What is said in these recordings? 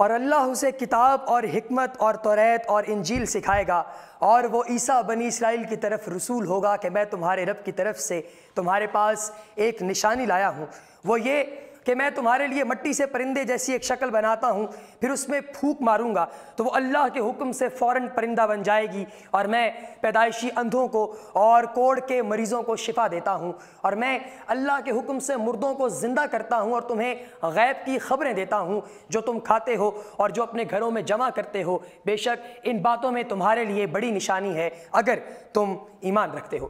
اور اللہ اسے کتاب اور حکمت اور توریت اور انجیل سکھائے گا، اور وہ عیسیٰ بنی اسرائیل کی طرف رسول ہوگا کہ میں تمہارے رب کی طرف سے تمہارے پاس ایک نشانی لایا ہوں، وہ یہ کہ میں تمہارے لیے مٹی سے پرندے جیسی ایک شکل بناتا ہوں، پھر اس میں پھونک ماروں گا تو وہ اللہ کے حکم سے فوراً پرندہ بن جائے گی، اور میں پیدائشی اندھوں کو اور کوڑ کے مریضوں کو شفا دیتا ہوں، اور میں اللہ کے حکم سے مردوں کو زندہ کرتا ہوں، اور تمہیں غیب کی خبریں دیتا ہوں جو تم کھاتے ہو اور جو اپنے گھروں میں جمع کرتے ہو، بے شک ان باتوں میں تمہارے لیے بڑی نشانی ہے اگر تم ایمان رکھتے ہو۔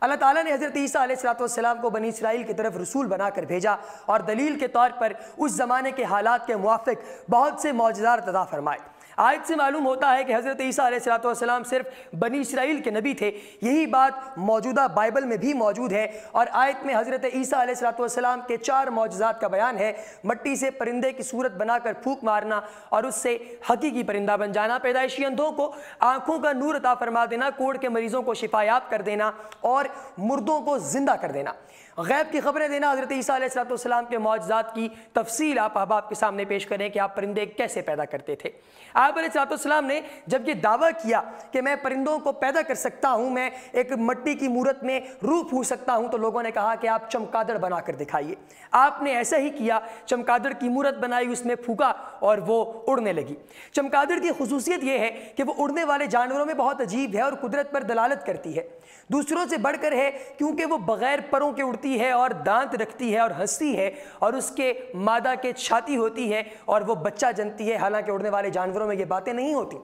اللہ تعالیٰ نے حضرت عیسیٰ علیہ السلام کو بنی اسرائیل کی طرف رسول بنا کر بھیجا، اور دلیل کے طور پر اس زمانے کے حالات کے موافق بہت سے معجزات عطا فرمائے۔ آیت سے معلوم ہوتا ہے کہ حضرت عیسیٰ علیہ السلام صرف بنی اسرائیل کے نبی تھے، یہی بات موجودہ بائبل میں بھی موجود ہے، اور آیت میں حضرت عیسیٰ علیہ السلام کے 4 معجزات کا بیان ہے: مٹی سے پرندے کی صورت بنا کر پھونک مارنا اور اس سے حقیقی پرندہ بن جانا، پیدائشی اندھوں کو آنکھوں کا نور عطا فرما دینا، کوڑ کے مریضوں کو شفا یاب کر دینا اور مردوں کو زندہ کر دینا، غیب کی خبریں دینا۔ حضرت عیسیٰ علیہ السلام کے معجزات کی تفصیل آپ احباب کے سامنے پیش کریں کہ آپ پرندے کیسے پیدا کرتے تھے۔ آپ علیہ السلام نے جب یہ دعویٰ کیا کہ میں پرندوں کو پیدا کر سکتا ہوں، میں ایک مٹی کی مورت میں روح پھونک سکتا ہوں، تو لوگوں نے کہا کہ آپ چمگادڑ بنا کر دکھائیے۔ آپ نے ایسا ہی کیا، چمگادڑ کی مورت بنائی، اس میں پھونکا اور وہ اڑنے لگی۔ چمگادڑ کی خصوصیت یہ ہے کہ وہ اڑنے والے جانوروں میں بہت عجیب ہے اور قدرت پر دلالت کرتی ہے، دوسروں سے بڑھ کر ہے کیونکہ وہ بغیر پروں کے اڑتی ہے اور دانت رکھتی ہے اور ہنستی ہے، اور اس کے مادہ کے چھاتی ہوتی ہے اور وہ بچہ جنتی ہے، حالانکہ اڑنے والے جانوروں میں یہ باتیں نہیں ہوتی۔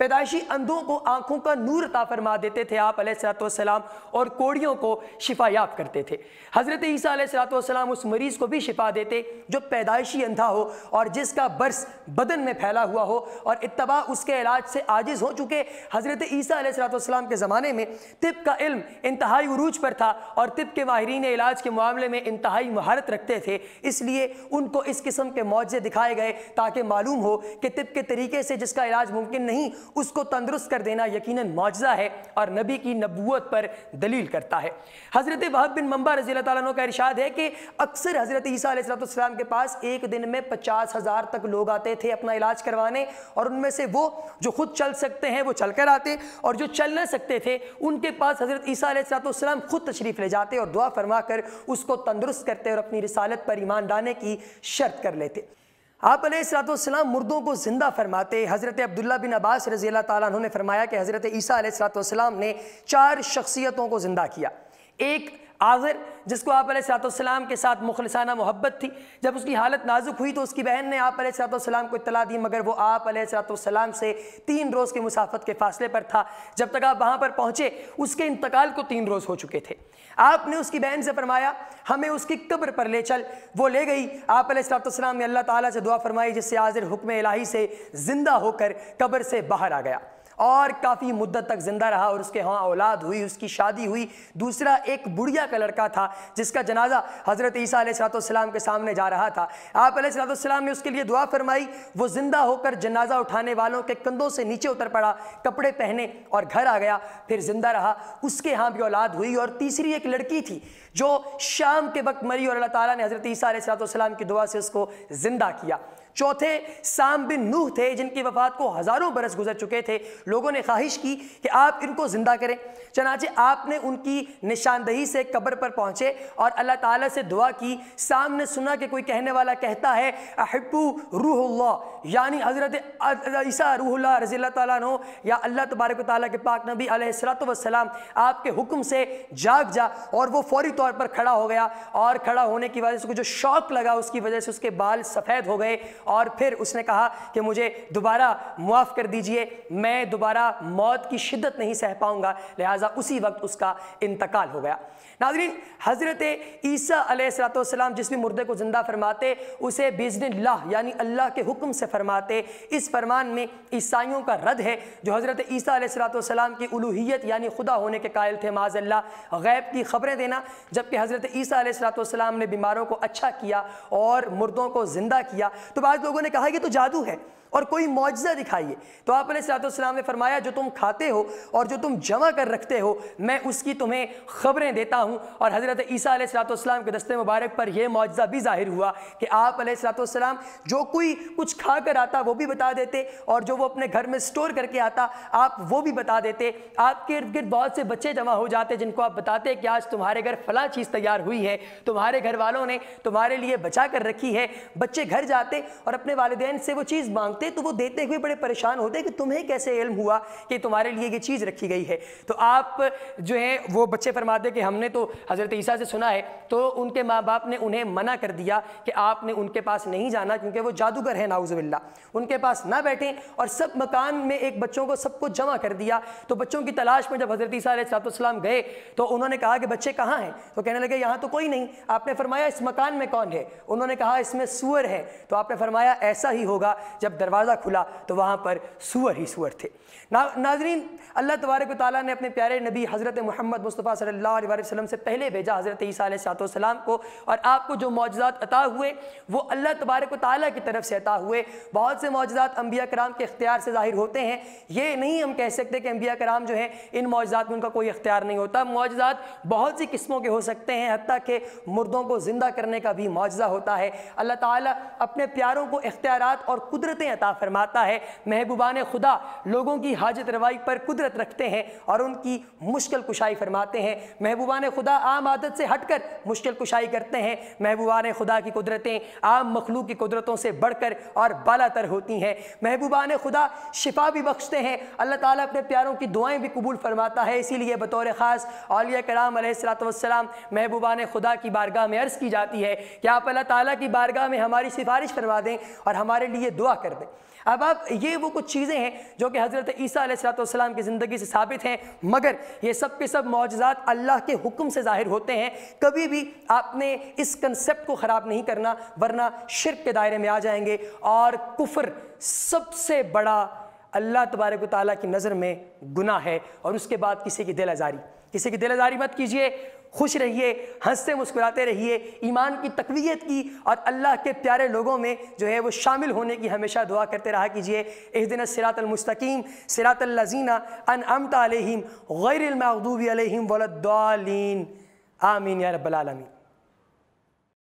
پیدائشی اندھوں کو آنکھوں کا نور عطا فرما دیتے تھے آپ علیہ السلام، اور کوڑیوں کو شفا یاب کرتے تھے۔ حضرت عیسیٰ علیہ السلام اس مریض کو بھی شفا دیتے جو پیدائشی اندھا ہو اور جس کا برس بدن میں پھیلا ہوا ہو اور اتباع اس کے علاج سے عاجز ہو چکے۔ حضرت عیسیٰ علیہ السلام کے زمانے میں طب کا علم انتہائی عروج پر تھا، اور طب کے ماہرین علاج کے معاملے میں انتہائی مہارت رکھتے تھے، اس لیے ان کو اس قسم کے معجزے دکھائے گئے تاکہ معلوم ہو کہ طب کے طریقے سے جس کا علاج ممکن نہیں اس کو تندرست کر دینا یقیناً معجزہ ہے اور نبی کی نبوت پر دلیل کرتا ہے۔ حضرت وہب بن منبع رضی اللہ تعالیٰ عنہ کا ارشاد ہے کہ اکثر حضرت عیسیٰ علیہ السلام کے پاس ایک دن میں 50,000 تک لوگ آتے تھے اپنا علاج کروانے، اور ان میں سے وہ جو خود چل سکتے ہیں وہ چل کر آتے، اور جو چل نہ سکتے تھے ان کے پاس حضرت عیسیٰ علیہ السلام خود تشریف لے جاتے اور دعا فرما کر اس کو تندرست کرتے اور اپنی رسالت پر ایمان لانے کی شرط کر لیتے۔ آپ علیہ السلام مردوں کو زندہ فرماتے۔ حضرت عبداللہ بن عباس رضی اللہ تعالیٰ عنہ نے فرمایا کہ حضرت عیسیٰ علیہ السلام نے 4 شخصیتوں کو زندہ کیا۔ ایک آذر، جس کو آپ علیہ السلام کے ساتھ مخلصانہ محبت تھی، جب اس کی حالت نازک ہوئی تو اس کی بہن نے آپ علیہ السلام کو اطلاع دی، مگر وہ آپ علیہ السلام سے 3 روز کے مسافت کے فاصلے پر تھا۔ جب تک آپ وہاں پر پہنچے اس کے انتقال کو 3 روز ہو چکے تھے۔ آپ نے اس کی بہن سے فرمایا ہمیں اس کی قبر پر لے چل، وہ لے گئی۔ آپ علیہ السلام نے اللہ تعالیٰ سے دعا فرمائی جس سے آذر حکم الہی سے زندہ ہو کر قبر سے باہر آ گیا اور کافی مدت تک زندہ رہا، اور اس کے ہاں اولاد ہوئی، اس کی شادی ہوئی۔ دوسرا ایک بڑھیا کا لڑکا تھا جس کا جنازہ حضرت عیسیٰ علیہ السلام کے سامنے جا رہا تھا۔ آپ علیہ السلام نے اس کے لیے دعا فرمائی، وہ زندہ ہو کر جنازہ اٹھانے والوں کے کندھوں سے نیچے اتر پڑا، کپڑے پہنے اور گھر آ گیا، پھر زندہ رہا، اس کے ہاں بھی اولاد ہوئی۔ اور تیسری ایک لڑکی تھی جو شام کے وقت مری، اور اللہ تعالیٰ نے حضرت عیسیٰ علیہ السلام کی دعا سے اس کو زندہ کیا۔ چوتھے سام بن نوح تھے جن کی وفات کو ہزاروں برس گزر چکے تھے۔ لوگوں نے خواہش کی کہ آپ ان کو زندہ کریں، چنانچہ آپ نے ان کی نشاندہی سے قبر پر پہنچے اور اللہ تعالیٰ سے دعا کی۔ سام نے سنا کہ کوئی کہنے والا کہتا ہے احبو روح اللہ، یعنی حضرت عیسیٰ روح اللہ رضی اللہ تعالیٰ عنہ، یا اللہ تبارک و تعالیٰ کے پاک نبی علیہ السلام آپ کے حکم سے جاگ جا، اور وہ فوری طور پر کھڑا ہو گیا، اور کھڑا ہونے کی وجہ سے جو شوق لگا اس کی وجہ سے اس کے بال سفید ہو گئے، اور پھر اس نے کہا کہ مجھے دوبارہ معاف کر دیجئے، میں دوبارہ موت کی شدت نہیں سہ پاؤں گا، لہٰذا اسی وقت اس کا انتقال ہو گیا۔ ناظرین، حضرت عیسیٰ علیہ السلام جس بھی مردے کو زندہ فرماتے اسے باذن اللہ یعنی اللہ کے حکم سے فرماتے۔ اس فرمان میں عیسائیوں کا رد ہے جو حضرت عیسیٰ علیہ السلام کی الوہیت یعنی خدا ہونے کے قائل تھے معاذ اللہ، غیب کی خبریں دینا، جبکہ حضرت عیسیٰ علیہ السلام نے بیماروں کو اچھا کیا اور مردوں کو زندہ کیا۔ تو بعض لوگوں نے کہا یہ تو جادو ہے اور کوئی معجزہ دکھائیے، تو آپ علیہ السلام نے فرمایا جو تم کھاتے ہو اور جو تم جمع کر رکھتے ہو میں اس کی تمہیں خبریں دیتا ہوں ہوں، اور حضرت عیسیٰ علیہ السلام کے دست مبارک پر یہ معجزہ بھی ظاہر ہوا کہ آپ علیہ السلام جو کوئی کچھ کھا کر آتا وہ بھی بتا دیتے، اور جو وہ اپنے گھر میں سٹور کر کے آتا آپ وہ بھی بتا دیتے۔ آپ کے ارد گرد بہت سے بچے جمع ہو جاتے جن کو آپ بتاتے کہ آج تمہارے گھر فلاں چیز تیار ہوئی ہے، تمہارے گھر والوں نے تمہارے لیے بچا کر رکھی ہے۔ بچے گھر جاتے اور اپنے والدین سے وہ چیز مانگتے تو وہ دیتے ہوئے بڑے پریشان ہوتے کہ تمہیں کیسے علم ہوا کہ تمہارے لیے یہ چیز رکھی گئی ہے؟ تو آپ جو ہیں وہ بچے فرماتے کہ ہم نے تو حضرت عیسیٰ سے سنا ہے، تو ان کے ماں باپ نے انہیں منع کر دیا کہ آپ نے ان کے پاس نہیں جانا کیونکہ وہ جادوگر ہیں، نعوذ باللہ، ان کے پاس نہ بیٹھیں، اور سب مکان میں ایک بچوں کو سب کو جمع کر دیا۔ تو بچوں کی تلاش میں جب حضرت عیسیٰ علیہ السلام گئے تو انہوں نے کہا کہ بچے کہاں ہیں؟ تو کہنے لگے یہاں تو کوئی نہیں۔ آپ نے فرمایا اس مکان میں کون ہے؟ انہوں نے کہا اس میں سور ہے۔ تو آپ نے فرمایا ایسا ہی ہوگا، جب دروازہ کھلا تو وہاں پر سور ہی سور تھے۔ ناظرین، اللہ تبارک و تعالیٰ نے اپنے پیارے نبی حضرت محمد مصطفیٰ صلی اللہ علیہ وسلم سے پہلے بھیجا حضرت عیسیٰ علیہ السلام کو، اور آپ کو جو معجزات عطا ہوئے وہ اللہ تبارک و تعالیٰ کی طرف سے عطا ہوئے۔ بہت سے معجزات انبیاء کرام کے اختیار سے ظاہر ہوتے ہیں، یہ نہیں ہم کہہ سکتے کہ انبیاء کرام جو ہیں ان معجزات میں ان کا کوئی اختیار نہیں ہوتا۔ معجزات بہت سی قسموں کے ہو سکتے ہیں، حتیٰ کہ مردوں کو زندہ کرنے کا بھی معجزہ ہوتا ہے۔ اللہ تعالیٰ اپنے پیاروں کو اختیارات اور قدرتیں عطا فرماتا ہے۔ محبوبان خدا لوگوں کی حاجت روائی پر قدرت رکھتے ہیں اور ان کی مشکل کشائی فرماتے ہیں۔ محبوبان خدا عام عادت سے ہٹ کر مشکل کشائی کرتے ہیں۔ محبوبان خدا کی قدرتیں عام مخلوق کی قدرتوں سے بڑھ کر اور بالا تر ہوتی ہیں۔ محبوبان خدا شفا بھی بخشتے ہیں، اللہ تعالیٰ اپنے پیاروں کی دعائیں بھی قبول فرماتا ہے۔ اسی لیے بطور خاص اولیاء کرام علیہ السلام محبوبان خدا کی بارگاہ میں عرض کی جاتی ہے کہ آپ اللہ تعالیٰ کی بارگاہ میں ہماری سفارش فرما دیں اور ہمارے لیے دعا کر دیں۔ اب آپ یہ وہ کچھ چیزیں ہیں جو کہ حضرت عیسیٰ علیہ السلام کی زندگی سے ثابت ہیں، مگر یہ سب کے سب معجزات اللہ کے حکم سے ظاہر ہوتے ہیں۔ کبھی بھی آپ نے اس کنسپٹ کو خراب نہیں کرنا، ورنہ شرک کے دائرے میں آ جائیں گے، اور کفر سب سے بڑا اللہ تبارک و تعالیٰ کی نظر میں گناہ ہے۔ اور اس کے بعد کسی کی دل آزاری مت کیجیے، خوش رہیے، ہنستے مسکراتے رہیے، ایمان کی تقویت کی اور اللہ کے پیارے لوگوں میں جو ہے وہ شامل ہونے کی ہمیشہ دعا کرتے رہا کیجیے۔ اہدنا الصراط المستقیم صراط الذین انعمت علیہم غیر المغضوب علیہم ولا الضالین، آمین یا رب العالمین۔